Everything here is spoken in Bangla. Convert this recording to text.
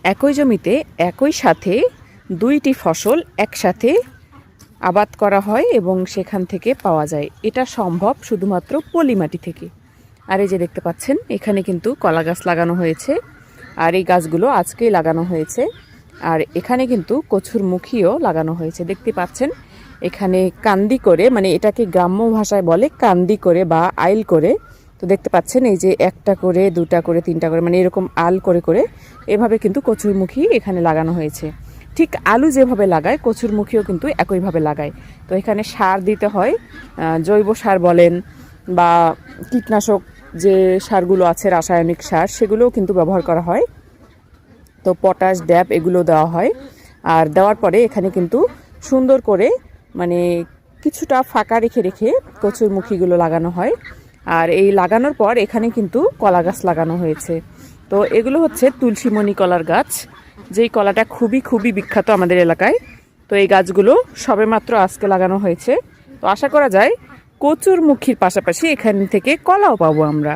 একই জমিতে একই সাথে দুইটি ফসল একসাথে আবাদ করা হয় এবং সেখান থেকে পাওয়া যায়। এটা সম্ভব শুধুমাত্র পলি মাটি থেকে। আর এই যে দেখতে পাচ্ছেন এখানে কিন্তু কলা গাছ লাগানো হয়েছে, আর এই গাছগুলো আজকেই লাগানো হয়েছে। আর এখানে কিন্তু কচুর মুখিও লাগানো হয়েছে, দেখতে পাচ্ছেন। এখানে কান্দি করে, মানে এটাকে গ্রাম্য ভাষায় বলে কান্দি করে বা আইল করে। তো দেখতে পাচ্ছেন এই যে একটা করে, দুটা করে, তিনটা করে, মানে এরকম আল করে করে এভাবে কিন্তু কচুর মুখী এখানে লাগানো হয়েছে। ঠিক আলু যেভাবে লাগায় কচুর মুখিও কিন্তু একইভাবে লাগায়। তো এখানে সার দিতে হয়, জৈব সার বলেন বা কীটনাশক যে সারগুলো আছে, রাসায়নিক সার, সেগুলোও কিন্তু ব্যবহার করা হয়। তো পটাশ, ড্যাপ এগুলো দেওয়া হয়। আর দেওয়ার পরে এখানে কিন্তু সুন্দর করে, মানে কিছুটা ফাঁকা রেখে রেখে কচুর মুখিগুলো লাগানো হয়। আর এই লাগানোর পর এখানে কিন্তু কলা গাছ লাগানো হয়েছে। তো এগুলো হচ্ছে তুলসীমণি কলার গাছ, যেই কলাটা খুবই খুবই বিখ্যাত আমাদের এলাকায়। তো এই গাছগুলো সবেমাত্র আজকে লাগানো হয়েছে। তো আশা করা যায় কচুর মুখির পাশাপাশি এখান থেকে কলাও পাবো আমরা।